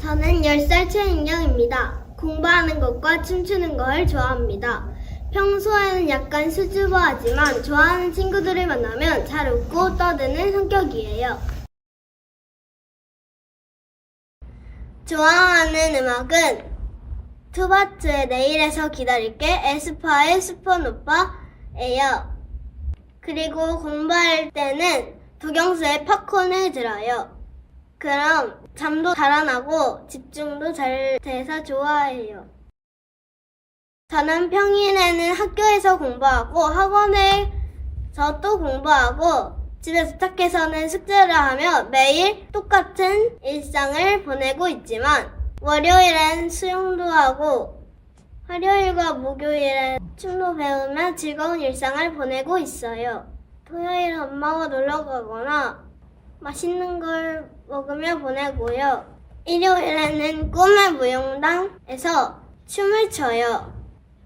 저는 10살 최인경입니다. 공부하는 것과 춤추는 걸 좋아합니다. 평소에는 약간 수줍어하지만 좋아하는 친구들을 만나면 잘 웃고 떠드는 성격이에요. 좋아하는 음악은 투바투의 내일에서 기다릴게, 에스파의 슈퍼노파예요. 그리고 공부할 때는 도경수의 팝콘을 들어요. 그럼 잠도 달아나고 집중도 잘 돼서 좋아해요. 저는 평일에는 학교에서 공부하고 학원에서 또 공부하고 집에 도착해서는 숙제를 하며 매일 똑같은 일상을 보내고 있지만 월요일엔 수영도 하고 화요일과 목요일엔 춤도 배우며 즐거운 일상을 보내고 있어요. 토요일은 엄마와 놀러 가거나 맛있는 걸 먹으며 보내고요. 일요일에는 꿈의 무용당에서 춤을 춰요.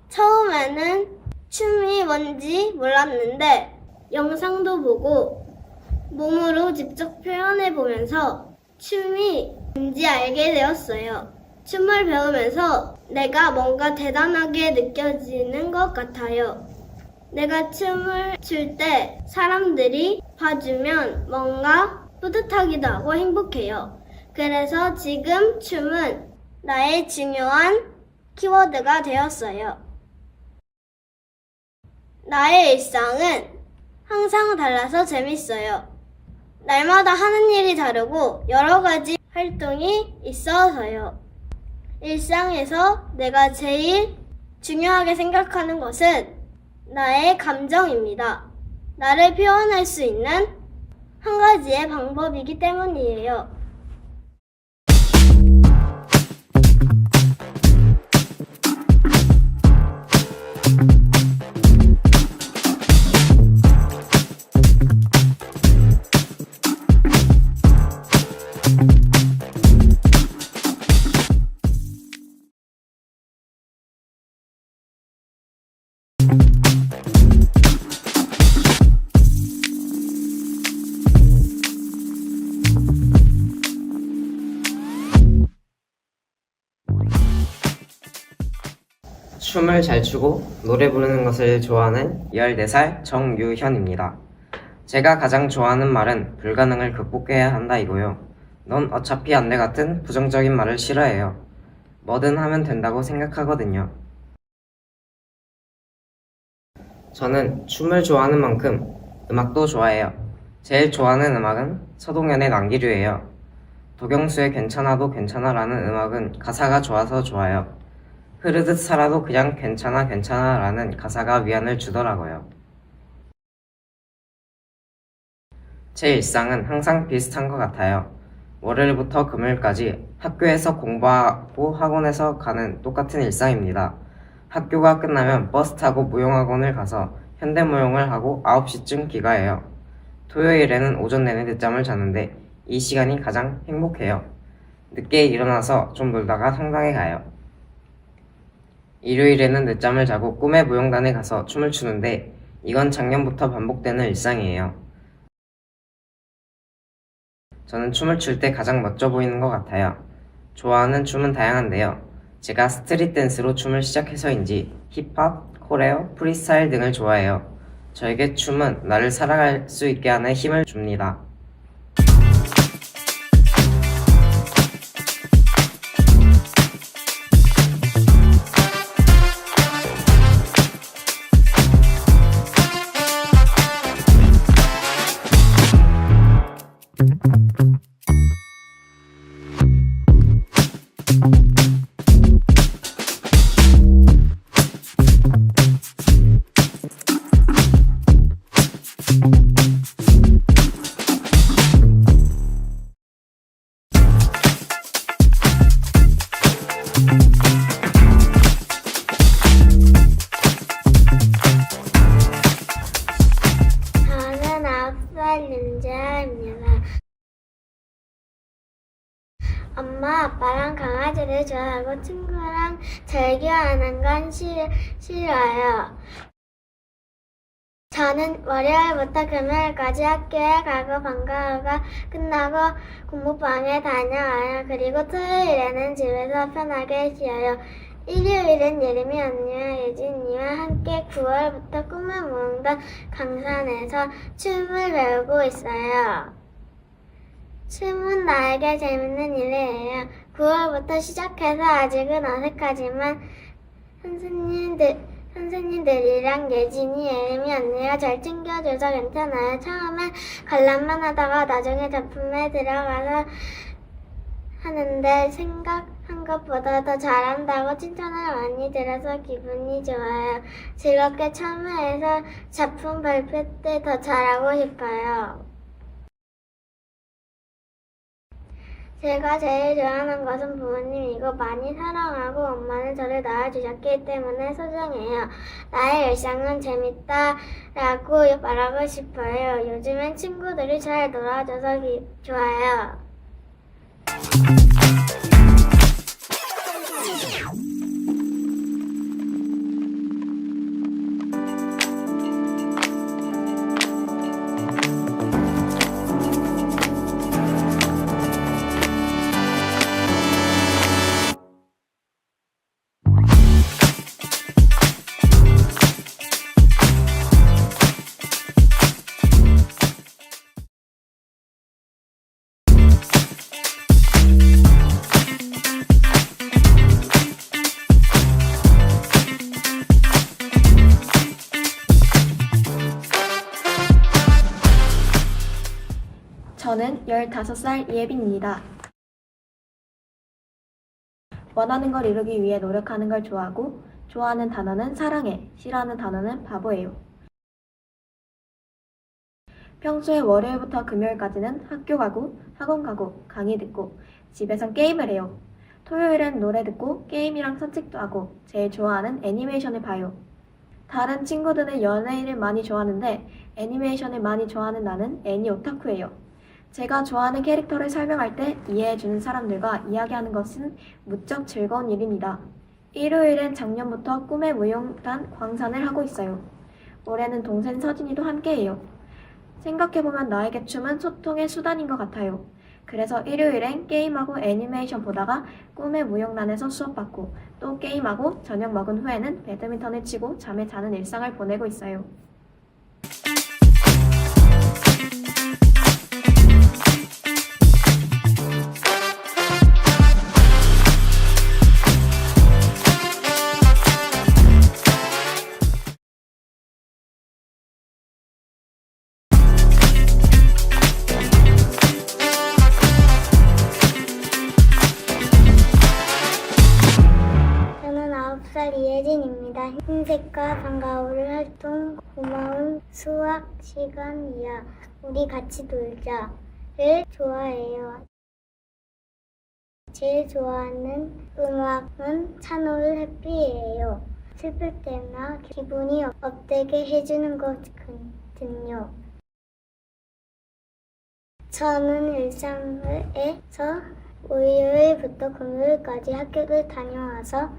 처음에는 춤이 뭔지 몰랐는데 영상도 보고 몸으로 직접 표현해 보면서 춤이 뭔지 알게 되었어요. 춤을 배우면서 내가 뭔가 대단하게 느껴지는 것 같아요. 내가 춤을 출 때 사람들이 봐주면 뭔가 뿌듯하기도 하고 행복해요. 그래서 지금 춤은 나의 중요한 키워드가 되었어요. 나의 일상은 항상 달라서 재밌어요. 날마다 하는 일이 다르고 여러 가지 활동이 있어서요. 일상에서 내가 제일 중요하게 생각하는 것은 나의 감정입니다. 나를 표현할 수 있는 한 가지의 방법이기 때문이에요. 춤을 잘 추고 노래 부르는 것을 좋아하는 14살 정유현입니다. 제가 가장 좋아하는 말은 불가능을 극복해야 한다 이고요. 넌 어차피 안 돼 같은 부정적인 말을 싫어해요. 뭐든 하면 된다고 생각하거든요. 저는 춤을 좋아하는 만큼 음악도 좋아해요. 제일 좋아하는 음악은 서동현의 난기류예요. 도경수의 괜찮아도 괜찮아라는 음악은 가사가 좋아서 좋아요. 흐르듯 살아도 그냥 괜찮아 괜찮아 라는 가사가 위안을 주더라고요. 제 일상은 항상 비슷한 것 같아요. 월요일부터 금요일까지 학교에서 공부하고 학원에서 가는 똑같은 일상입니다. 학교가 끝나면 버스 타고 무용학원을 가서 현대무용을 하고 9시쯤 귀가해요. 토요일에는 오전 내내 늦잠을 자는데 이 시간이 가장 행복해요. 늦게 일어나서 좀 놀다가 성당에 가요. 일요일에는 늦잠을 자고 꿈의 무용단에 가서 춤을 추는데 이건 작년부터 반복되는 일상이에요. 저는 춤을 출 때 가장 멋져 보이는 것 같아요. 좋아하는 춤은 다양한데요. 제가 스트릿 댄스로 춤을 시작해서인지 힙합, 코레오, 프리스타일 등을 좋아해요. 저에게 춤은 나를 살아갈 수 있게 하는 힘을 줍니다. 저는 9살 윤재아입니다. 엄마 엄마 아빠랑 강아지를 좋아하고 친구랑 절교하는 건 싫어요. 저는 월요일부터 금요일까지 학교에 가고 방과후가 끝나고 공부방에 다녀와요. 그리고 토요일에는 집에서 편하게 쉬어요. 일요일은 예림이 언니와 예진이와 함께 9월부터 꿈을 모은단 강산에서 춤을 배우고 있어요. 춤은 나에게 재밌는 일이에요. 9월부터 시작해서 아직은 어색하지만 선생님들이랑 예진이, 예림이 언니가 잘 챙겨줘서 괜찮아요. 처음엔 관람만 하다가 나중에 작품에 들어가서 하는데 생각한 것보다 더 잘한다고 칭찬을 많이 들어서 기분이 좋아요. 즐겁게 참여해서 작품 발표 때 더 잘하고 싶어요. 제가 제일 좋아하는 것은 부모님이고 많이 사랑하고 엄마는 저를 낳아주셨기 때문에 소중해요. 나의 일상은 재밌다라고 말하고 싶어요. 요즘엔 친구들이 잘 놀아줘서 좋아요. 저는 15살 이예빈입니다. 원하는 걸 이루기 위해 노력하는 걸 좋아하고, 좋아하는 단어는 사랑해, 싫어하는 단어는 바보예요. 평소에 월요일부터 금요일까지는 학교 가고, 학원 가고, 강의 듣고, 집에선 게임을 해요. 토요일엔 노래 듣고, 게임이랑 산책도 하고, 제일 좋아하는 애니메이션을 봐요. 다른 친구들은 연예인을 많이 좋아하는데, 애니메이션을 많이 좋아하는 나는 애니 오타쿠예요. 제가 좋아하는 캐릭터를 설명할 때 이해해주는 사람들과 이야기하는 것은 무척 즐거운 일입니다. 일요일엔 작년부터 꿈의 무용단 광산을 하고 있어요. 올해는 동생 서진이도 함께해요. 생각해보면 나에게 춤은 소통의 수단인 것 같아요. 그래서 일요일엔 게임하고 애니메이션 보다가 꿈의 무용단에서 수업받고 또 게임하고 저녁 먹은 후에는 배드민턴을 치고 잠에 자는 일상을 보내고 있어요. 저는 9살 이혜진입니다. 흰색과 방과후를 활동 고마운 수학 시간이야. 우리 같이 놀자를 좋아해요. 제일 좋아하는 음악은 찬호를 해피예요. 슬플 때나 기분이 업되게 해주는 거거든요. 저는 일상에서 월요일부터 금요일까지 학교를 다녀와서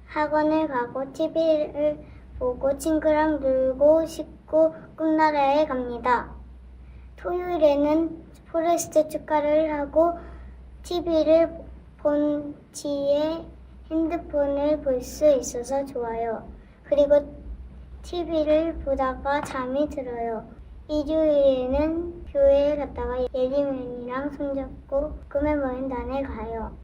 학원을 가고 TV를 보고 친구랑 놀고 씻고 꿈나라에 갑니다. 토요일에는 포레스트 축가를 하고 TV를 본 뒤에 핸드폰을 볼 수 있어서 좋아요. 그리고 TV를 보다가 잠이 들어요. 일요일에는 교회에 갔다가 예림이랑 손잡고 꿈의 모임단에 가요.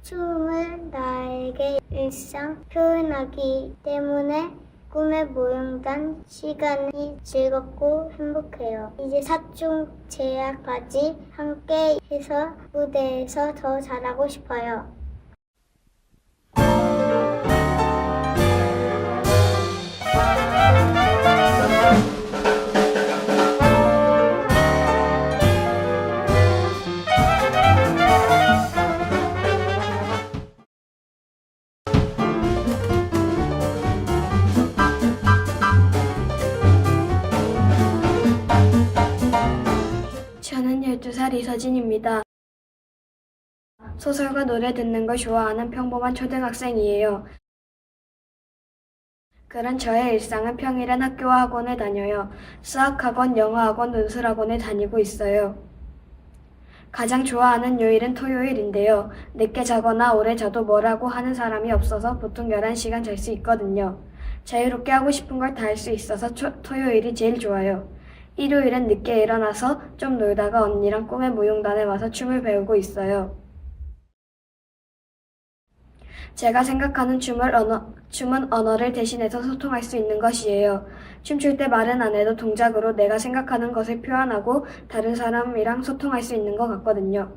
춤을 나에게 일상 표현하기 때문에 꿈의 모임단 시간이 즐겁고 행복해요. 이제 사중 제야까지 함께 해서 무대에서 더 잘하고 싶어요. 저는 12살 14살 이서진입니다. 소설과 노래 듣는 걸 좋아하는 평범한 초등학생이에요. 그런 저의 일상은 평일엔 학교와 학원을 다녀요. 수학학원, 영어학원, 논술학원을 다니고 있어요. 가장 좋아하는 요일은 토요일인데요. 늦게 자거나 오래 자도 뭐라고 하는 사람이 없어서 보통 11시간 잘 수 있거든요. 자유롭게 하고 싶은 걸 다 할 수 있어서 토요일이 제일 좋아요. 일요일은 늦게 일어나서 좀 놀다가 언니랑 꿈의 무용단에 와서 춤을 배우고 있어요. 제가 생각하는 춤은 언어를 대신해서 소통할 수 있는 것이에요. 춤출 때 말은 안 해도 동작으로 내가 생각하는 것을 표현하고 다른 사람이랑 소통할 수 있는 것 같거든요.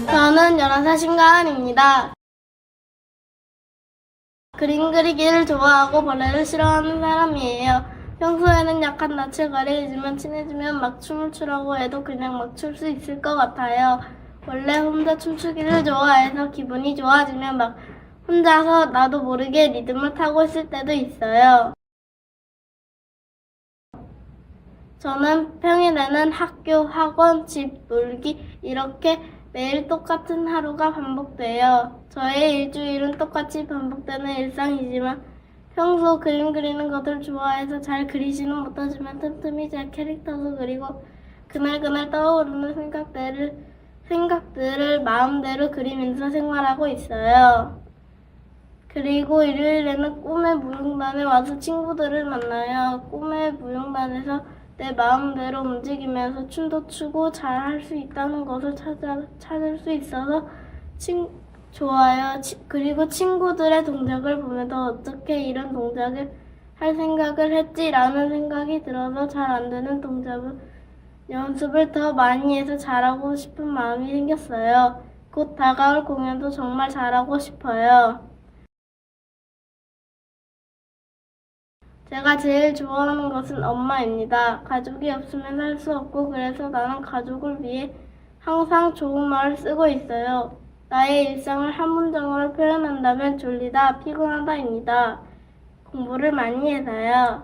저는 11살 신가은입니다. 그림 그리기를 좋아하고 벌레를 싫어하는 사람이에요. 평소에는 약한 낯을 가리지만 친해지면 막 춤을 추라고 해도 그냥 막 출 수 있을 것 같아요. 원래 혼자 춤추기를 좋아해서 기분이 좋아지면 막 혼자서 나도 모르게 리듬을 타고 있을 때도 있어요. 저는 평일에는 학교, 학원, 집, 놀기 이렇게 매일 똑같은 하루가 반복돼요. 저의 일주일은 똑같이 반복되는 일상이지만 평소 그림 그리는 것을 좋아해서 잘 그리지는 못하지만 틈틈이 제 캐릭터도 그리고 그날그날 떠오르는 생각들을 마음대로 그리면서 생활하고 있어요. 그리고 일요일에는 꿈의 무용단에 와서 친구들을 만나요. 꿈의 무용단에서 내 마음대로 움직이면서 춤도 추고 잘 할 수 있다는 것을 찾을 수 있어서 좋아요. 그리고 친구들의 동작을 보면서 어떻게 이런 동작을 할 생각을 했지라는 생각이 들어서 잘 안 되는 동작을 연습을 더 많이 해서 잘하고 싶은 마음이 생겼어요. 곧 다가올 공연도 정말 잘하고 싶어요. 제가 제일 좋아하는 것은 엄마입니다. 가족이 없으면 살 수 없고 그래서 나는 가족을 위해 항상 좋은 말을 쓰고 있어요. 나의 일상을 한 문장으로 표현한다면 졸리다, 피곤하다입니다. 공부를 많이 해서요.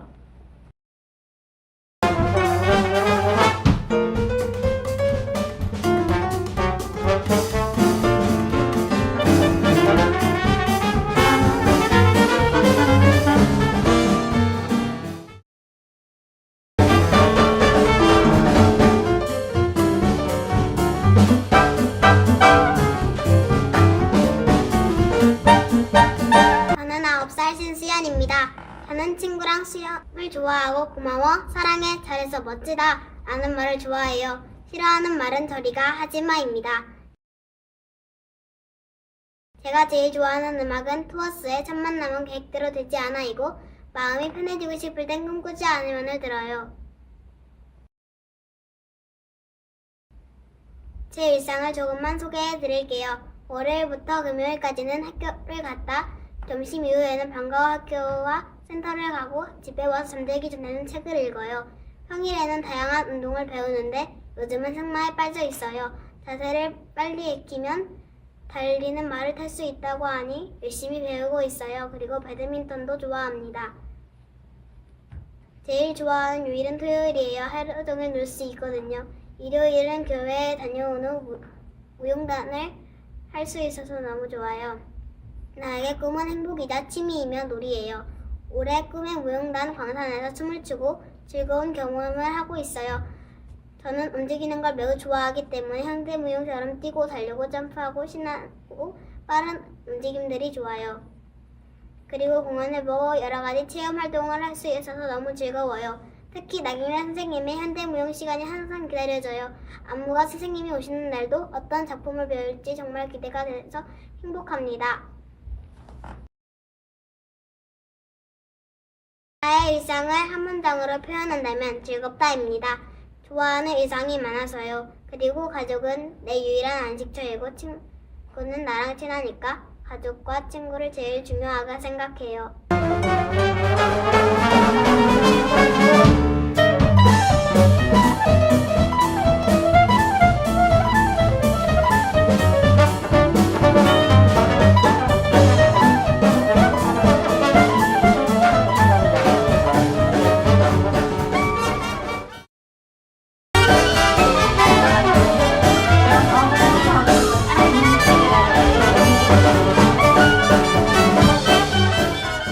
저는 9살 신수연입니다. 저는 친구랑 수영을 좋아하고 고마워, 사랑해, 잘해서 멋지다 라는 말을 좋아해요. 싫어하는 말은 저리가, 하지마입니다. 제가 제일 좋아하는 음악은 투어스의 첫 만남은 계획대로 되지 않아이고 마음이 편해지고 싶을 땐 꿈꾸지 않으면을 들어요. 제 일상을 조금만 소개해 드릴게요. 월요일부터 금요일까지는 학교를 갔다 점심 이후에는 방과후 학교와 센터를 가고 집에 와서 잠들기 전에는 책을 읽어요. 평일에는 다양한 운동을 배우는데 요즘은 승마에 빠져 있어요. 자세를 빨리 익히면 달리는 말을 탈 수 있다고 하니 열심히 배우고 있어요. 그리고 배드민턴도 좋아합니다. 제일 좋아하는 요일은 토요일이에요. 하루 종일 놀 수 있거든요. 일요일은 교회에 다녀온 후 무용단을 할 수 있어서 너무 좋아요. 나에게 꿈은 행복이자 취미이며 놀이예요. 올해 꿈의 무용단 광산에서 춤을 추고 즐거운 경험을 하고 있어요. 저는 움직이는 걸 매우 좋아하기 때문에 현대무용처럼 뛰고 달리고 점프하고 신나고 빠른 움직임들이 좋아요. 그리고 공연을 보고 여러가지 체험 활동을 할 수 있어서 너무 즐거워요. 특히 나경래 선생님의 현대무용 시간이 항상 기다려져요. 안무가 선생님이 오시는 날도 어떤 작품을 배울지 정말 기대가 돼서 행복합니다. 나의 일상을 한 문장으로 표현한다면 즐겁다입니다. 좋아하는 일상이 많아서요. 그리고 가족은 내 유일한 안식처이고 친구는 나랑 친하니까 가족과 친구를 제일 중요하게 생각해요.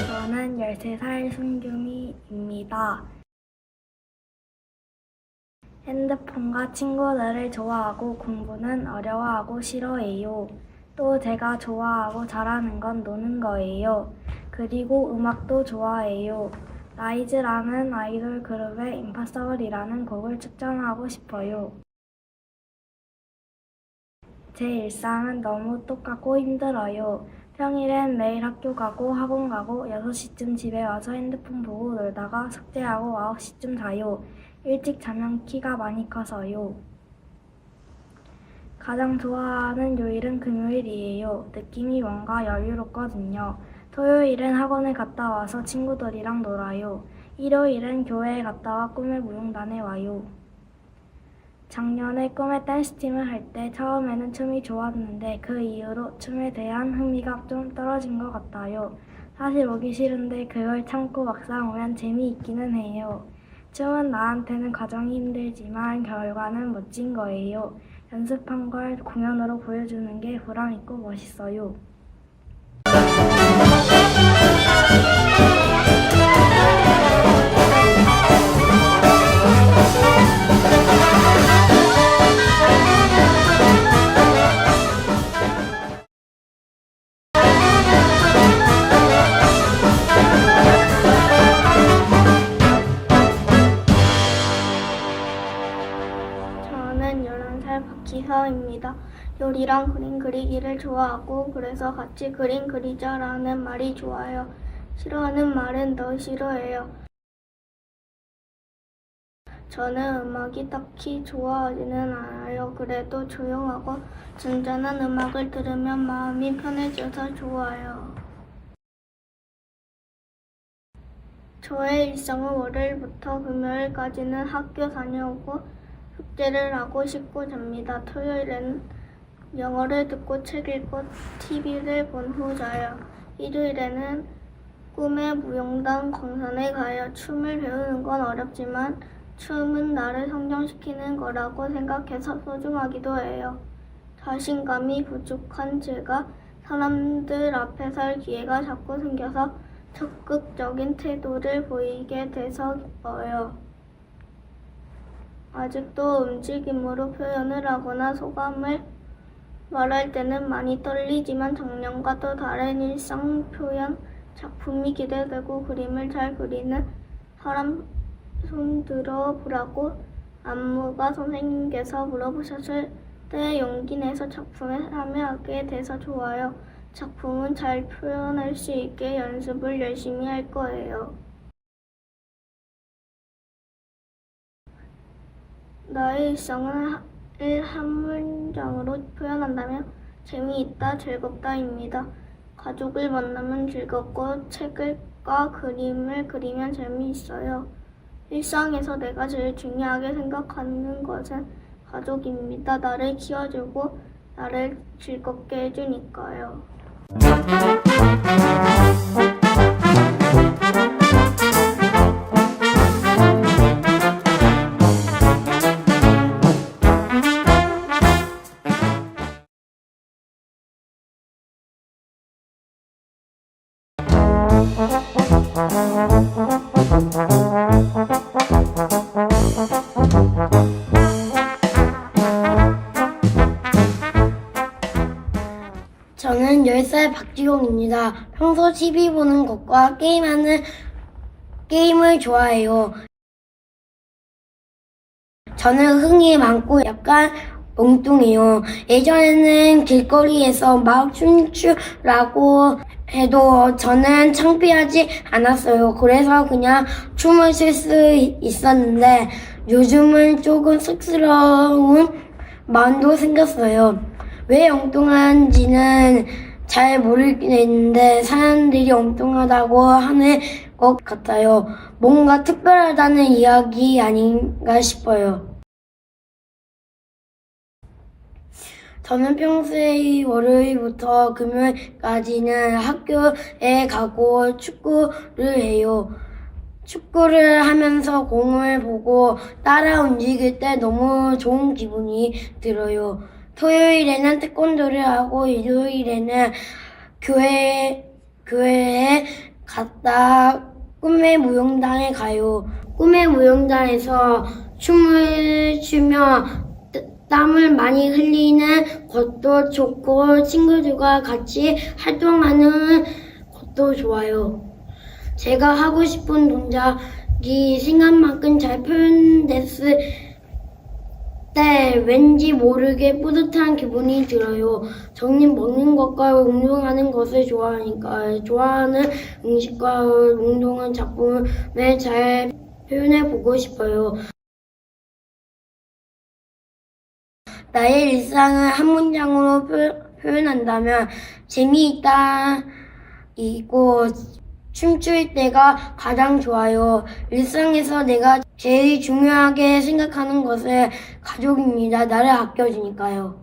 저는 13살 순경이입니다. 핸드폰과 친구들을 좋아하고 공부는 어려워하고 싫어해요. 또 제가 좋아하고 잘하는 건 노는 거예요. 그리고 음악도 좋아해요. 라이즈라는 아이돌 그룹의 임파서블이라는 곡을 추천하고 싶어요. 제 일상은 너무 똑같고 힘들어요. 평일엔 매일 학교 가고 학원 가고 6시쯤 집에 와서 핸드폰 보고 놀다가 숙제하고 9시쯤 자요. 일찍 자면 키가 많이 커서요. 가장 좋아하는 요일은 금요일이에요. 느낌이 뭔가 여유롭거든요. 토요일엔 학원에 갔다 와서 친구들이랑 놀아요. 일요일엔 교회에 갔다 와 꿈의 무용단에 와요. 작년에 꿈의 댄스팀을 할 때 처음에는 춤이 좋았는데 그 이후로 춤에 대한 흥미가 좀 떨어진 것 같아요. 사실 오기 싫은데 그걸 참고 막상 오면 재미있기는 해요. 춤은 나한테는 과정이 힘들지만 결과는 멋진 거예요. 연습한 걸 공연으로 보여주는 게 보람있고 멋있어요. 저는 11살 박지서입니다. 요리랑 그림 그리기를 좋아하고 그래서 같이 그림 그리자라는 말이 좋아요. 싫어하는 말은 너 싫어해요. 저는 음악이 딱히 좋아하지는 않아요. 그래도 조용하고 잔잔한 음악을 들으면 마음이 편해져서 좋아요. 저의 일상은 월요일부터 금요일까지는 학교 다녀오고 숙제를 하고 씻고 잡니다. 토요일에는 영어를 듣고 책 읽고 TV를 본 후 자요. 일요일에는 꿈의 무용단 강산에 가요. 춤을 배우는 건 어렵지만 춤은 나를 성장시키는 거라고 생각해서 소중하기도 해요. 자신감이 부족한 제가 사람들 앞에 설 기회가 자꾸 생겨서 적극적인 태도를 보이게 돼서 기뻐요. 아직도 움직임으로 표현을 하거나 소감을 말할 때는 많이 떨리지만 작년과 또 다른 일상 표현 작품이 기대되고 그림을 잘 그리는 사람 손들어 보라고 안무가 선생님께서 물어보셨을 때 용기 내서 작품에 참여하게 돼서 좋아요. 작품은 잘 표현할 수 있게 연습을 열심히 할 거예요. 나의 일상을 한 문장으로 표현한다면 재미있다, 즐겁다입니다. 가족을 만나면 즐겁고 책과 그림을 그리면 재미있어요. 일상에서 내가 제일 중요하게 생각하는 것은 가족입니다. 나를 키워주고 나를 즐겁게 해주니까요. 저는 10살 박지용입니다. 평소 TV 보는 것과 게임을 좋아해요. 저는 흥이 많고 약간 엉뚱해요. 예전에는 길거리에서 막 춤추라고 해도 저는 창피하지 않았어요. 그래서 그냥 춤을 출 수 있었는데 요즘은 조금 쑥스러운 마음도 생겼어요. 왜 엉뚱한지는 잘 모르겠는데 사람들이 엉뚱하다고 하는 것 같아요. 뭔가 특별하다는 이야기 아닌가 싶어요. 저는 평소에 월요일부터 금요일까지는 학교에 가고 축구를 해요. 축구를 하면서 공을 보고 따라 움직일 때 너무 좋은 기분이 들어요. 토요일에는 태권도를 하고 일요일에는 교회에 갔다 꿈의 무용단에 가요. 꿈의 무용단에서 춤을 추며 땀을 많이 흘리는 것도 좋고 친구들과 같이 활동하는 것도 좋아요. 제가 하고 싶은 동작이 생각만큼 잘 표현됐을 때 왠지 모르게 뿌듯한 기분이 들어요. 저는 먹는 것과 운동하는 것을 좋아하니까 좋아하는 음식과 운동한 작품을 잘 표현해 보고 싶어요. 나의 일상을 한 문장으로 표현한다면 재미있다 이고 춤출 때가 가장 좋아요. 일상에서 내가 제일 중요하게 생각하는 것은 가족입니다. 나를 아껴주니까요.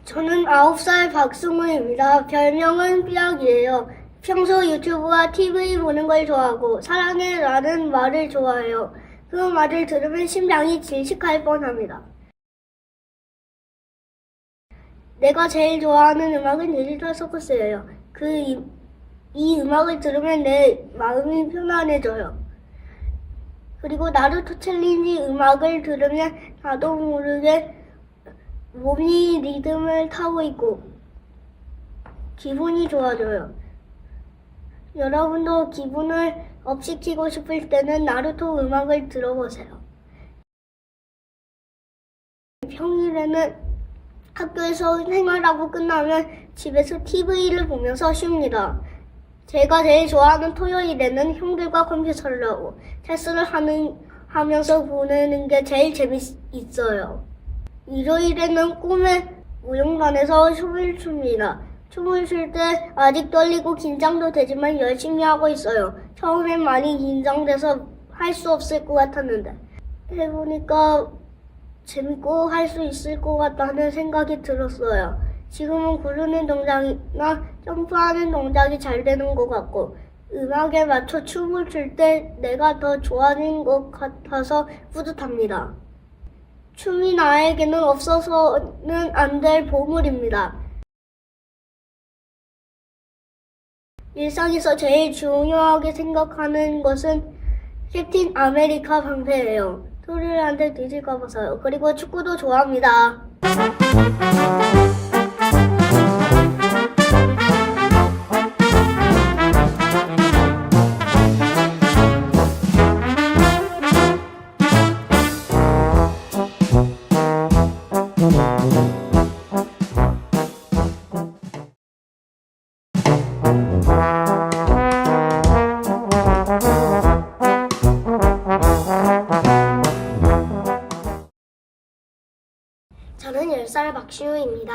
저는 9살 박승우입니다. 별명은 삐약이에요. 평소 유튜브와 TV 보는 걸 좋아하고 사랑해라는 말을 좋아해요. 그 말을 들으면 심장이 질식할 뻔합니다. 내가 제일 좋아하는 음악은 디지털 서커스예요. 이 음악을 들으면 내 마음이 편안해져요. 그리고 나루토 챌린지 음악을 들으면 나도 모르게 몸이 리듬을 타고 있고 기분이 좋아져요. 여러분도 기분을 업시키고 싶을 때는 나루토 음악을 들어보세요. 평일에는 학교에서 생활하고 끝나면 집에서 TV를 보면서 쉽니다. 제가 제일 좋아하는 토요일에는 형들과 컴퓨터를 하고 체스를 하면서 보내는 게 제일 재밌어요. 일요일에는 꿈의 무용단에서 춤을 춥니다. 춤을 출 때 아직 떨리고 긴장도 되지만 열심히 하고 있어요. 처음엔 많이 긴장돼서 할 수 없을 것 같았는데 해보니까 재밌고 할 수 있을 것 같다는 생각이 들었어요. 지금은 구르는 동작이나 점프하는 동작이 잘 되는 것 같고 음악에 맞춰 춤을 출 때 내가 더 좋아지는 것 같아서 뿌듯합니다. 춤이 나에게는 없어서는 안 될 보물입니다. 일상에서 제일 중요하게 생각하는 것은 캡틴 아메리카 방패예요. 토요일한테 뒤질까 봐서요. 그리고 축구도 좋아합니다. 저는 10살 박시우입니다.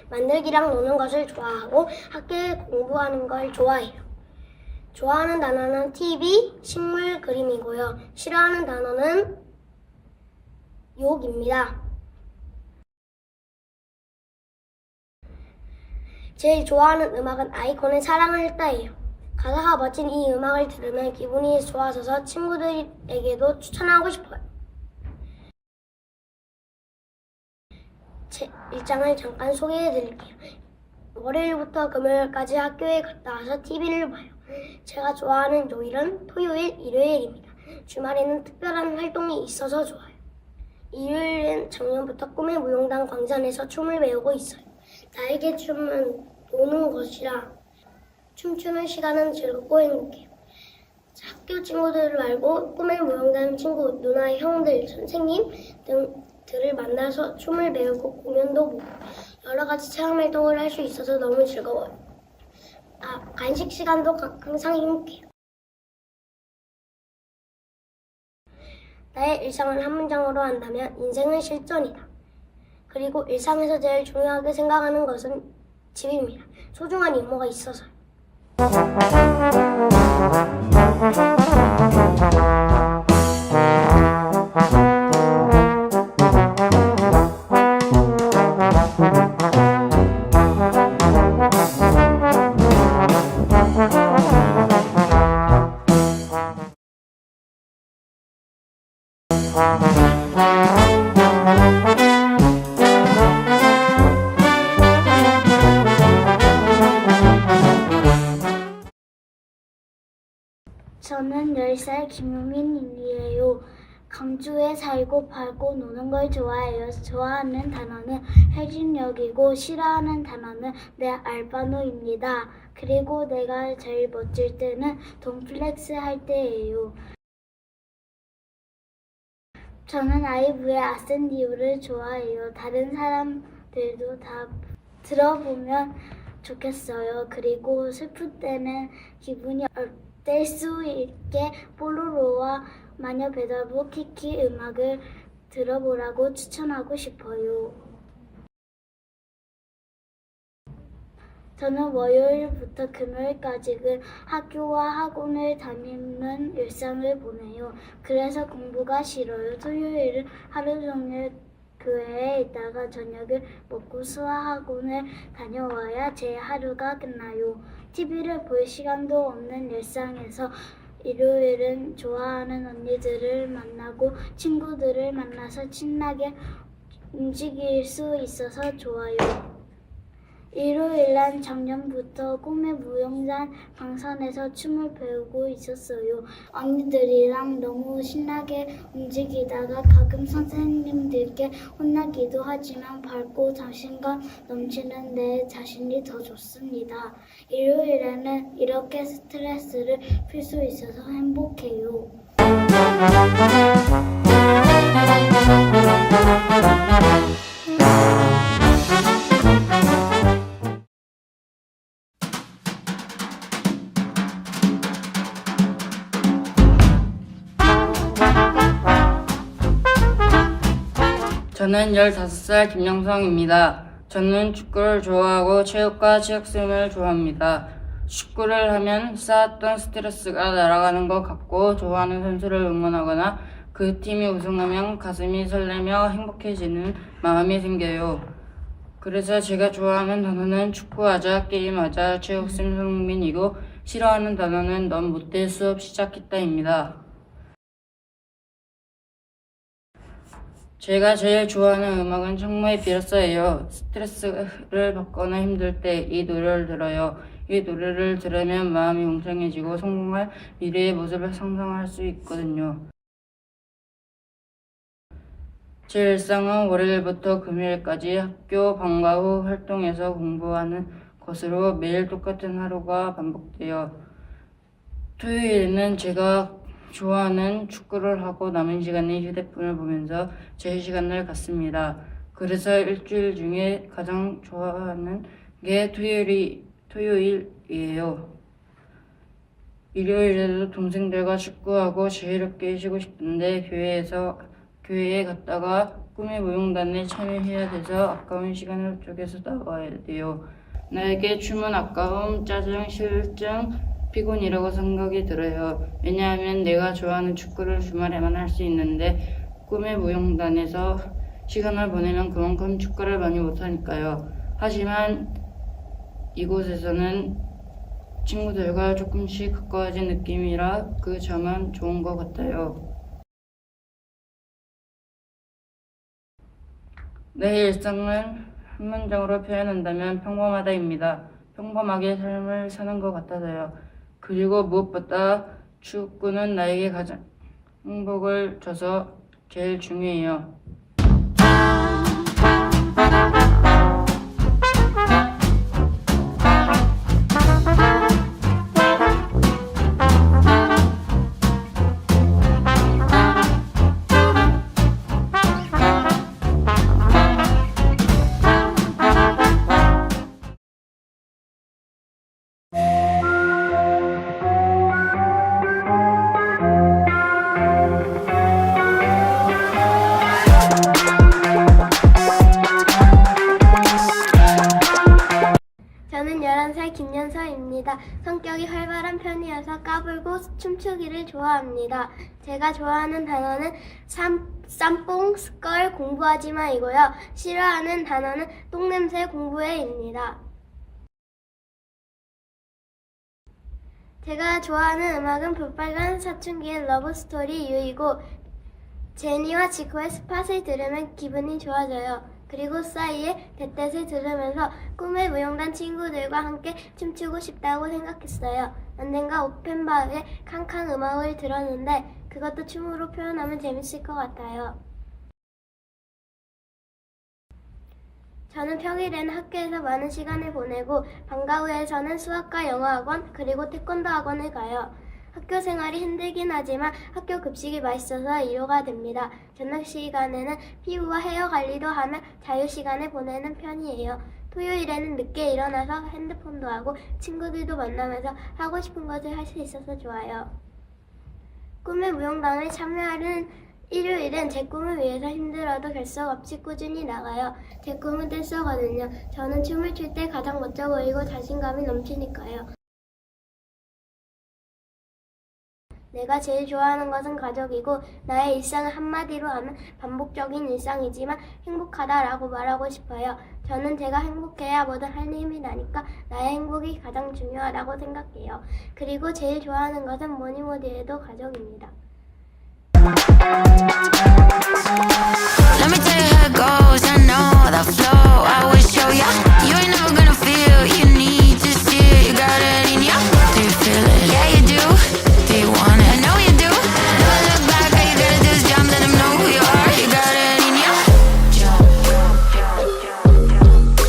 만들기랑 노는 것을 좋아하고 학교에 공부하는 걸 좋아해요. 좋아하는 단어는 TV, 식물, 그림이고요. 싫어하는 단어는 욕입니다. 제일 좋아하는 음악은 아이콘의 사랑을 했다예요. 가사가 멋진 이 음악을 들으면 기분이 좋아져서 친구들에게도 추천하고 싶어요. 제 일정을 잠깐 소개해드릴게요. 월요일부터 금요일까지 학교에 갔다 와서 TV를 봐요. 제가 좋아하는 요일은 토요일, 일요일입니다. 주말에는 특별한 활동이 있어서 좋아요. 일요일엔 작년부터 꿈의 무용단 광장에서 춤을 배우고 있어요. 나에게 춤은 노는 것이라 춤추는 시간은 즐겁고 행복해요. 학교 친구들 말고 꿈의 무용단 친구, 누나, 형들, 선생님 등들을 만나서 춤을 배우고 공연도 보고 여러 가지 체험활동을 할 수 있어서 너무 즐거워요. 간식 시간도 항상 행복해요. 나의 일상을 한 문장으로 한다면 인생은 실전이다. 그리고 일상에서 제일 중요하게 생각하는 것은 집입니다. 소중한 이모가 있어서요. 저는 10살 김유민이에요. 강주에 살고 밝고 노는 걸 좋아해요. 좋아하는 단어는 해준력이고 싫어하는 단어는 내 알바노입니다. 그리고 내가 제일 멋질 때는 돈플렉스 할 때예요. 저는 아이브의 아센디오를 좋아해요. 다른 사람들도 다 들어보면 좋겠어요. 그리고 슬플 때는 기분이 뗄 수 있게 뽀로로와 마녀 배달부 키키 음악을 들어보라고 추천하고 싶어요. 저는 월요일부터 금요일까지는 학교와 학원을 다니는 일상을 보내요. 그래서 공부가 싫어요. 토요일은 하루 종일 교회에 있다가 저녁을 먹고 수학학원을 다녀와야 제 하루가 끝나요. TV를 볼 시간도 없는 일상에서 일요일은 좋아하는 언니들을 만나고 친구들을 만나서 신나게 움직일 수 있어서 좋아요. 일요일엔 작년부터 꿈의 무용단 방선에서 춤을 배우고 있었어요. 언니들이랑 너무 신나게 움직이다가 가끔 선생님들께 혼나기도 하지만 밝고 자신감 넘치는 내 자신이 더 좋습니다. 일요일에는 이렇게 스트레스를 풀 수 있어서 행복해요. 저는 15살 김영성입니다. 저는 축구를 좋아하고 체육과 체육생을 좋아합니다. 축구를 하면 쌓았던 스트레스가 날아가는 것 같고 좋아하는 선수를 응원하거나 그 팀이 우승하면 가슴이 설레며 행복해지는 마음이 생겨요. 그래서 제가 좋아하는 단어는 축구하자, 게임하자, 체육생 손흥민이고 싫어하는 단어는 넌 못돼 수업 시작했다입니다. 제가 제일 좋아하는 음악은 청모의 비로소예요. 스트레스를 받거나 힘들 때 이 노래를 들어요. 이 노래를 들으면 마음이 웅장해지고 성공할 미래의 모습을 상상할 수 있거든요. 제 일상은 월요일부터 금요일까지 학교 방과 후 활동에서 공부하는 것으로 매일 똑같은 하루가 반복돼요. 토요일에는 제가 좋아하는 축구를 하고 남은 시간에 휴대폰을 보면서 제 시간을 갖습니다. 그래서 일주일 중에 가장 좋아하는 게 토요일이에요. 일요일에도 동생들과 축구하고 자유롭게 쉬고 싶은데 교회에 갔다가 꿈의 무용단에 참여해야 돼서 아까운 시간을 쪼개서 나와야 돼요. 나에게 춤은 아까움, 짜증, 실증, 피곤이라고 생각이 들어요. 왜냐하면 내가 좋아하는 축구를 주말에만 할 수 있는데 꿈의 무용단에서 시간을 보내면 그만큼 축구를 많이 못하니까요. 하지만 이곳에서는 친구들과 조금씩 가까워진 느낌이라 그 점은 좋은 것 같아요. 내 일상을 한 문장으로 표현한다면 평범하다입니다. 평범하게 삶을 사는 것 같아서요. 그리고 무엇보다 축구는 나에게 가장 행복을 줘서 제일 중요해요. 좋아합니다. 성격이 활발한 편이어서 까불고 춤추기를 좋아합니다. 제가 좋아하는 단어는 쌈뽕, 스컬, 공부하지마이고요. 싫어하는 단어는 똥냄새, 공부해입니다. 제가 좋아하는 음악은 볼빨간 사춘기의 러브스토리 유이고 제니와 지코의 스팟을 들으면 기분이 좋아져요. 그리고 싸이의 대댓을 들으면서 꿈의 무용단 친구들과 함께 춤추고 싶다고 생각했어요. 언젠가 오펜바흐의 캉캉 음악을 들었는데 그것도 춤으로 표현하면 재밌을 것 같아요. 저는 평일에는 학교에서 많은 시간을 보내고 방과 후에서는 수학과 영어학원 그리고 태권도 학원을 가요. 학교 생활이 힘들긴 하지만 학교 급식이 맛있어서 위로가 됩니다. 저녁 시간에는 피부와 헤어 관리도 하며 자유시간을 보내는 편이에요. 토요일에는 늦게 일어나서 핸드폰도 하고 친구들도 만나면서 하고 싶은 것을 할 수 있어서 좋아요. 꿈의 무용단에 참여하는 일요일은 제 꿈을 위해서 힘들어도 결석 없이 꾸준히 나가요. 제 꿈은 댄서거든요. 저는 춤을 출 때 가장 멋져 보이고 자신감이 넘치니까요. 내가 제일 좋아하는 것은 가족이고 나의 일상을 한마디로 하면 반복적인 일상이지만 행복하다라고 말하고 싶어요. 저는 제가 행복해야 뭐든 할 힘이 나니까 나의 행복이 가장 중요하다고 생각해요. 그리고 제일 좋아하는 것은 뭐니 해도 가족입니다. Let me tell you how it goes. I know the flow. I will show ya. You ain't never gonna feel. You need to see it. You got it in ya. Do you feel it? Yeah, you do. Do you want it? I know you do. Never look back. All you gotta do is jump. Let them know who you are. You got it in ya. Jump, jump, jump.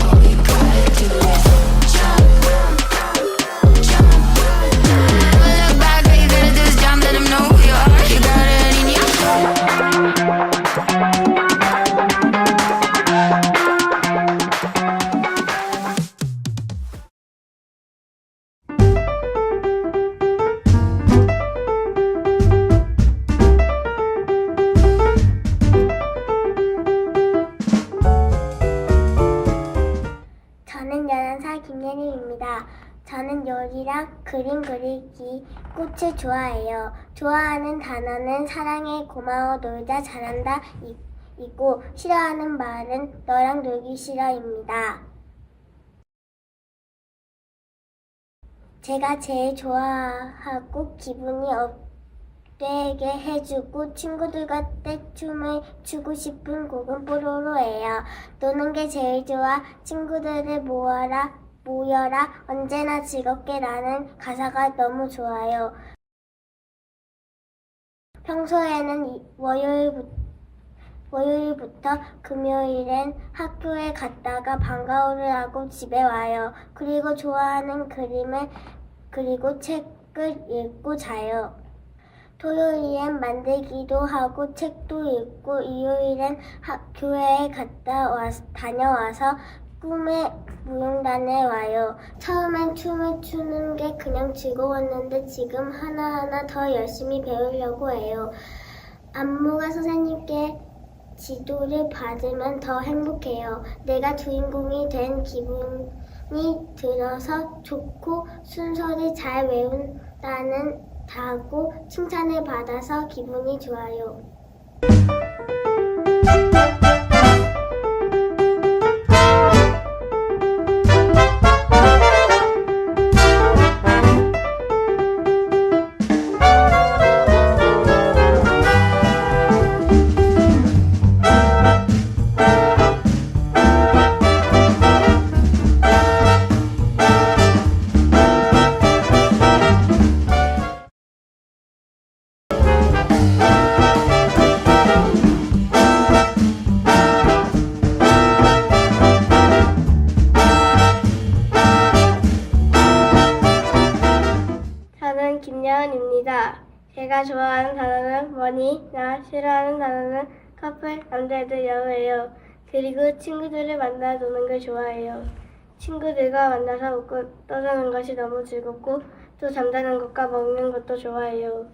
All you gotta do is jump, jump. Never look back. All you gotta do is jump. Let them know who you are. You got it in ya. 저는 11살 김예림입니다. 저는 요리랑 그림 그리기, 꽃을 좋아해요. 좋아하는 단어는 사랑해, 고마워, 놀자, 잘한다 이고 싫어하는 말은 너랑 놀기 싫어입니다. 제가 제일 좋아하고 기분이 업되게 해주고 친구들과 떼춤을 추고 싶은 곡은 뽀로로예요. 노는 게 제일 좋아 친구들을 모여라 언제나 즐겁게 라는 가사가 너무 좋아요. 평소에는 월요일부터 금요일엔 학교에 갔다가 방과후를 하고 집에 와요. 그리고 좋아하는 그림을 그리고 책을 읽고 자요. 토요일엔 만들기도 하고 책도 읽고 일요일엔 교회에 다녀와서 꿈의 무용단에 와요. 처음엔 춤을 추는 게 그냥 즐거웠는데 지금 하나하나 더 열심히 배우려고 해요. 안무가 선생님께 지도를 받으면 더 행복해요. 내가 주인공이 된 기분이 들어서 좋고 순서를 잘 외운다고 칭찬을 받아서 기분이 좋아요. 저는 김여은입니다. 제가 좋아하는 단어는 머니나 싫어하는 단어는 커플, 남자애들, 여우예요. 그리고 친구들을 만나 노는 걸 좋아해요. 친구들과 만나서 웃고 떠드는 것이 너무 즐겁고 또 잠자는 것과 먹는 것도 좋아해요.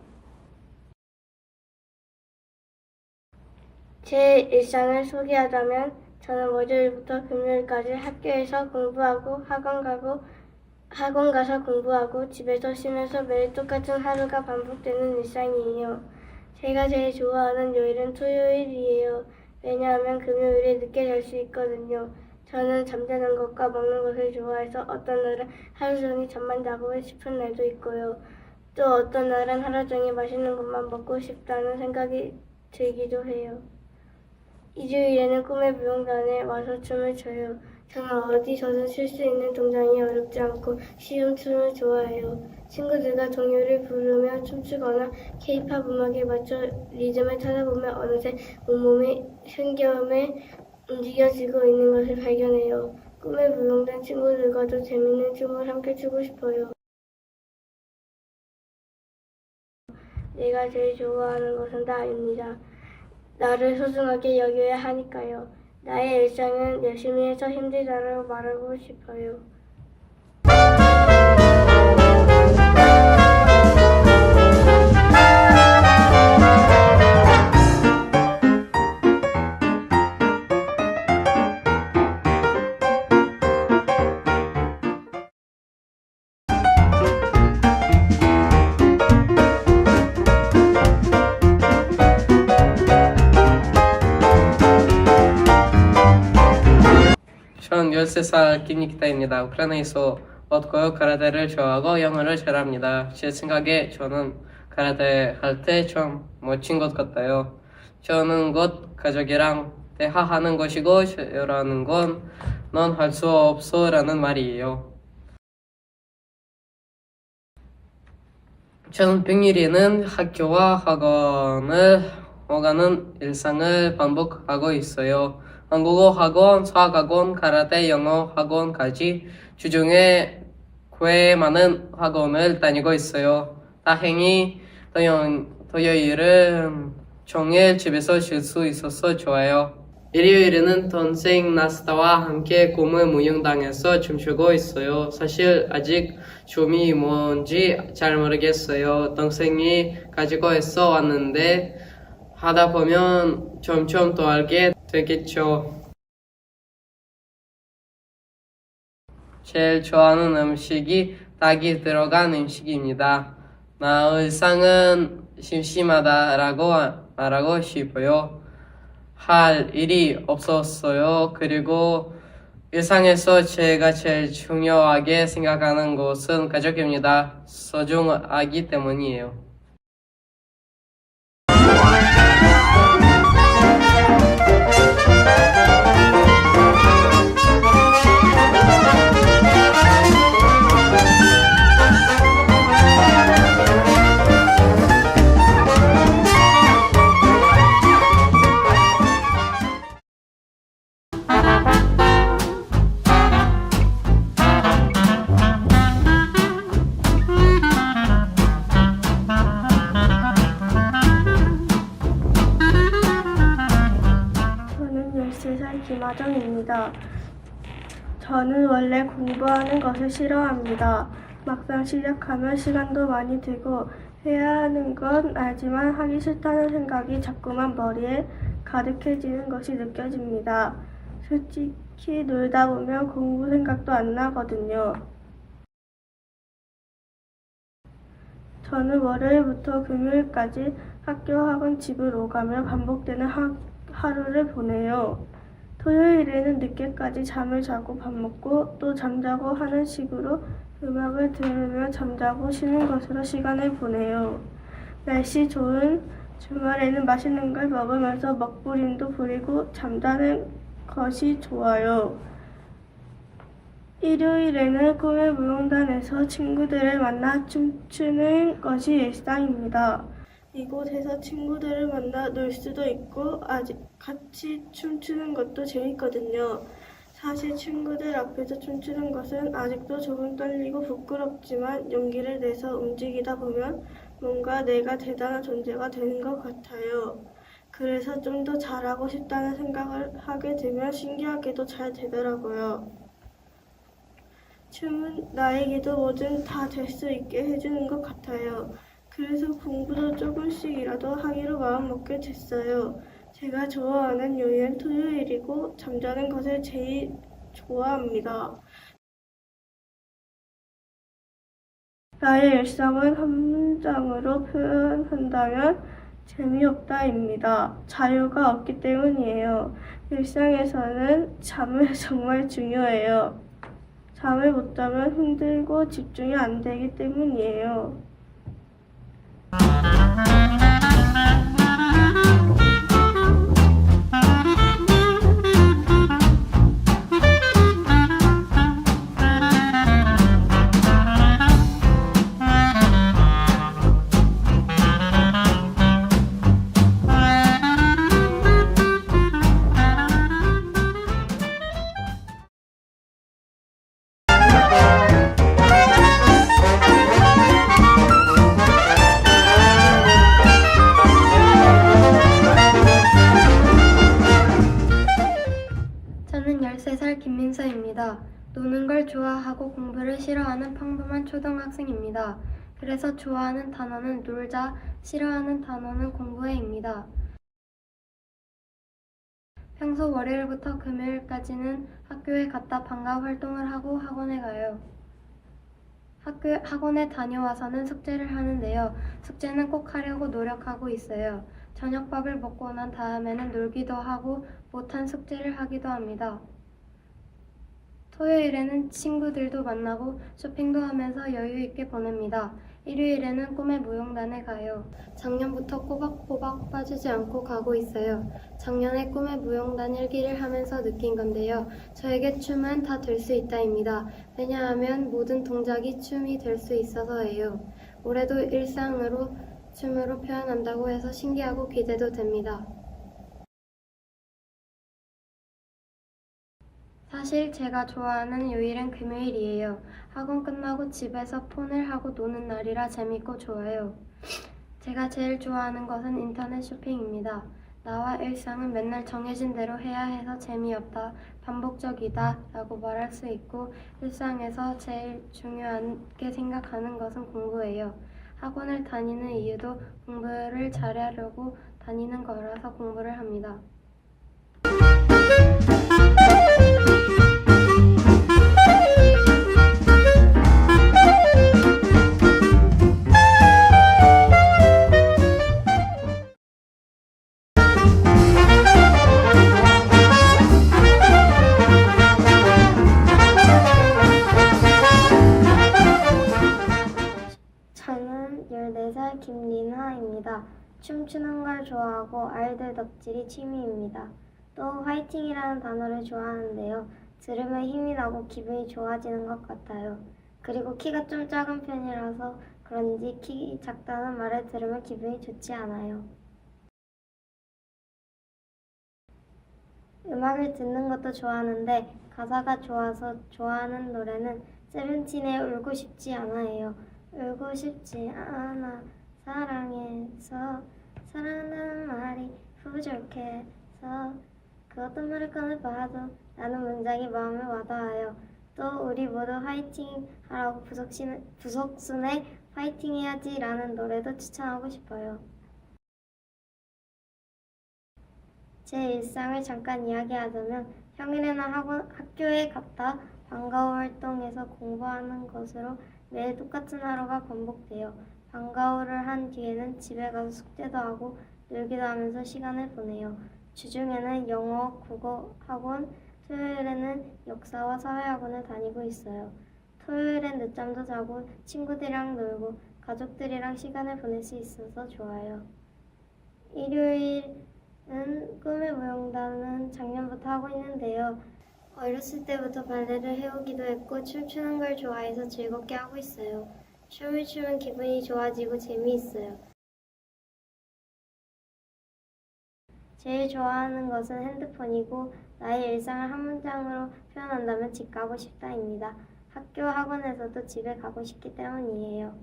제 일상을 소개하자면 저는 월요일부터 금요일까지 학교에서 공부하고 학원 가서 공부하고 집에서 쉬면서 매일 똑같은 하루가 반복되는 일상이에요. 제가 제일 좋아하는 요일은 토요일이에요. 왜냐하면 금요일에 늦게 잘 수 있거든요. 저는 잠자는 것과 먹는 것을 좋아해서 어떤 날은 하루 종일 잠만 자고 싶은 날도 있고요. 또 어떤 날은 하루 종일 맛있는 것만 먹고 싶다는 생각이 들기도 해요. 일요일에는 꿈의 무용단에 와서 춤을 춰요. 저는 어디서든 출 수 있는 동작이 어렵지 않고 쉬운 춤을 좋아해요. 친구들과 동요를 부르며 춤추거나 K-팝 음악에 맞춰 리듬을 찾아보면 어느새 온몸이 흥겨움에 움직여지고 있는 것을 발견해요. 꿈의 무용단 친구들과도 재밌는 춤을 함께 추고 싶어요. 내가 제일 좋아하는 것은 나입니다. 나를 소중하게 여겨야 하니까요. 나의 일상은 열심히 해서 힘들다고 말하고 싶어요. 전 13살 김니키타입니다. 우크라이나에서 왔고요. 카라테를 좋아하고 영어를 잘합니다. 제 생각에 저는 카라테 할 때 좀 멋진 것 같아요. 저는 곧 가족이랑 대화하는 것이고 저라는 건 넌 할 수 없어 라는 말이에요. 저는 평일에는 학교와 학원을 오가는 일상을 반복하고 있어요. 한국어 학원, 수학 학원, 카라테, 영어 학원까지 주중에 꽤 많은 학원을 다니고 있어요. 다행히 토요일은 종일 집에서 쉴 수 있어서 좋아요. 일요일에는 동생 나스타와 함께 꿈의 무용당에서 춤추고 있어요. 사실 아직 춤이 뭔지 잘 모르겠어요. 동생이 가지고 있어 왔는데 하다 보면 점점 더 알게 되겠죠. 제일 좋아하는 음식이 닭이 들어간 음식입니다. 나 일상은 심심하다라고 말하고 싶어요. 할 일이 없었어요. 그리고 일상에서 제가 제일 중요하게 생각하는 것은 가족입니다. 소중하기 때문이에요. 저는 13살 김하정입니다. 저는 원래 공부하는 것을 싫어합니다. 막상 시작하면 시간도 많이 들고 해야 하는 건 알지만 하기 싫다는 생각이 자꾸만 머리에 가득해지는 것이 느껴집니다. 솔직히 놀다 보면 공부 생각도 안 나거든요. 저는 월요일부터 금요일까지 학교, 학원, 집을 오가며 반복되는 하루를 보내요. 토요일에는 늦게까지 잠을 자고 밥 먹고 또 잠자고 하는 식으로 음악을 들으며 잠자고 쉬는 것으로 시간을 보내요. 날씨 좋은 주말에는 맛있는 걸 먹으면서 먹부림도 부리고 잠자는 것이 좋아요. 일요일에는 꿈의 무용단에서 친구들을 만나 춤추는 것이 일상입니다. 이곳에서 친구들을 만나 놀 수도 있고 같이 춤추는 것도 재밌거든요. 사실 친구들 앞에서 춤추는 것은 아직도 조금 떨리고 부끄럽지만 용기를 내서 움직이다 보면 뭔가 내가 대단한 존재가 되는 것 같아요. 그래서 좀 더 잘하고 싶다는 생각을 하게 되면 신기하게도 잘 되더라고요. 춤은 나에게도 뭐든 다 될 수 있게 해주는 것 같아요. 그래서 공부도 조금씩이라도 하기로 마음먹게 됐어요. 제가 좋아하는 요일은 토요일이고 잠자는 것을 제일 좋아합니다. 나의 일상을 한 문장으로 표현한다면 재미없다입니다. 자유가 없기 때문이에요. 일상에서는 잠은 정말 중요해요. 잠을 못 자면 힘들고 집중이 안 되기 때문이에요. 저는 13살 김민서입니다. 노는 걸 좋아하고 공부를 싫어하는 평범한 초등학생입니다. 그래서 좋아하는 단어는 놀자, 싫어하는 단어는 공부해입니다. 평소 월요일부터 금요일까지는 학교에 갔다 방과 활동을 하고 학원에 가요. 학원에 다녀와서는 숙제를 하는데요. 숙제는 꼭 하려고 노력하고 있어요. 저녁밥을 먹고 난 다음에는 놀기도 하고 못한 숙제를 하기도 합니다. 토요일에는 친구들도 만나고 쇼핑도 하면서 여유 있게 보냅니다. 일요일에는 꿈의 무용단에 가요. 작년부터 꼬박꼬박 빠지지 않고 가고 있어요. 작년에 꿈의 무용단 일기를 하면서 느낀 건데요. 저에게 춤은 다 될 수 있다입니다. 왜냐하면 모든 동작이 춤이 될 수 있어서예요. 올해도 일상으로 춤으로 표현한다고 해서 신기하고 기대도 됩니다. 사실 제가 좋아하는 요일은 금요일이에요. 학원 끝나고 집에서 폰을 하고 노는 날이라 재밌고 좋아요. 제가 제일 좋아하는 것은 인터넷 쇼핑입니다. 나와 일상은 맨날 정해진 대로 해야 해서 재미없다, 반복적이다 라고 말할 수 있고 일상에서 제일 중요하게 생각하는 것은 공부예요. 학원을 다니는 이유도 공부를 잘하려고 다니는 거라서 공부를 합니다. 저는 14살 김린화입니다. 춤추는 걸 좋아하고 아이들 덕질이 취미입니다. 또 화이팅이라는 단어를 좋아하는데요. 들으면 힘이 나고 기분이 좋아지는 것 같아요. 그리고 키가 좀 작은 편이라서 그런지 키 작다는 말을 들으면 기분이 좋지 않아요. 음악을 듣는 것도 좋아하는데 가사가 좋아서 좋아하는 노래는 세븐틴의 울고 싶지 않아예요. 울고 싶지 않아 사랑해서 사랑한다는 말이 부족해서 그 어떤 말을 꺼내봐도 라는 문장이 마음에 와닿아요. 또 우리 모두 화이팅 하라고 부석순의 화이팅 해야지 라는 노래도 추천하고 싶어요. 제 일상을 잠깐 이야기하자면 평일에는 학교에 갔다 방과 후 활동에서 공부하는 것으로 매일 똑같은 하루가 반복돼요. 방과 후를 한 뒤에는 집에 가서 숙제도 하고 놀기도 하면서 시간을 보내요. 주중에는 영어, 국어 학원, 토요일에는 역사와 사회학원을 다니고 있어요. 토요일엔 늦잠도 자고 친구들이랑 놀고 가족들이랑 시간을 보낼 수 있어서 좋아요. 일요일은 꿈의 무용단은 작년부터 하고 있는데요. 어렸을 때부터 발레를 해오기도 했고 춤추는 걸 좋아해서 즐겁게 하고 있어요. 춤을 추면 기분이 좋아지고 재미있어요. 제일 좋아하는 것은 핸드폰이고 나의 일상을 한 문장으로 표현한다면 집 가고 싶다입니다. 학교 학원에서도 집에 가고 싶기 때문이에요.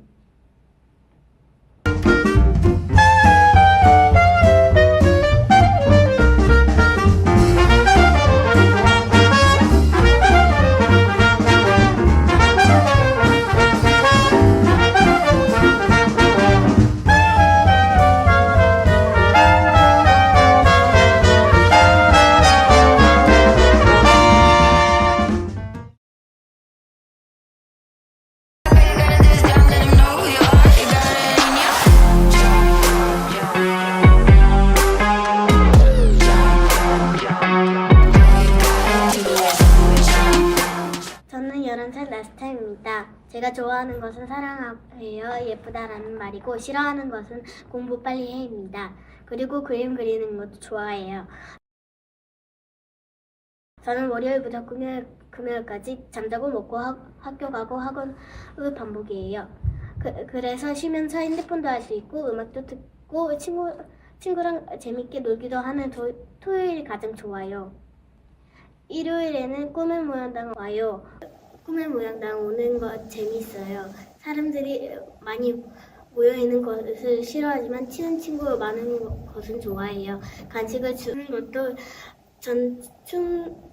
제가 좋아하는 것은 사랑하여 예쁘다라는 말이고 싫어하는 것은 공부 빨리 해입니다. 그리고 그림 그리는 것도 좋아해요. 저는 월요일부터 금요일까지 잠자고 먹고 학교 가고 학원을 반복이에요. 그래서 쉬면서 핸드폰도 할 수 있고 음악도 듣고 친구랑 재밌게 놀기도 하는 토요일이 가장 좋아요. 일요일에는 꿈의 모양당 와요. 꿈의 모양당 오는 거 재밌어요. 사람들이 많이 모여있는 것을 싫어하지만 친한 친구가 많은 것은 좋아해요. 간식을 주는 것도 전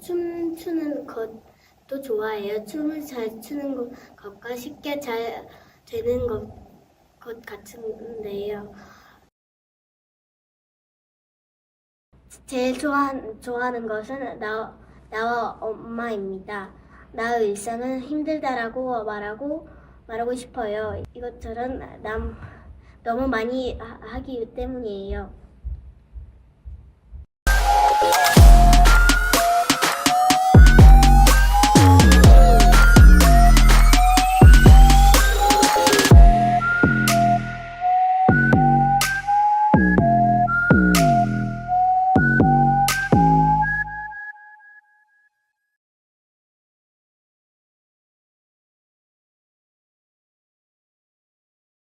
춤추는 것도 좋아해요. 춤을 잘 추는 것과 쉽게 잘 되는 것 같은데요. 제일 좋아하는 것은 나와 엄마입니다. 나의 일상은 힘들다라고 말하고 싶어요. 이것처럼 너무 많이 하기 때문이에요.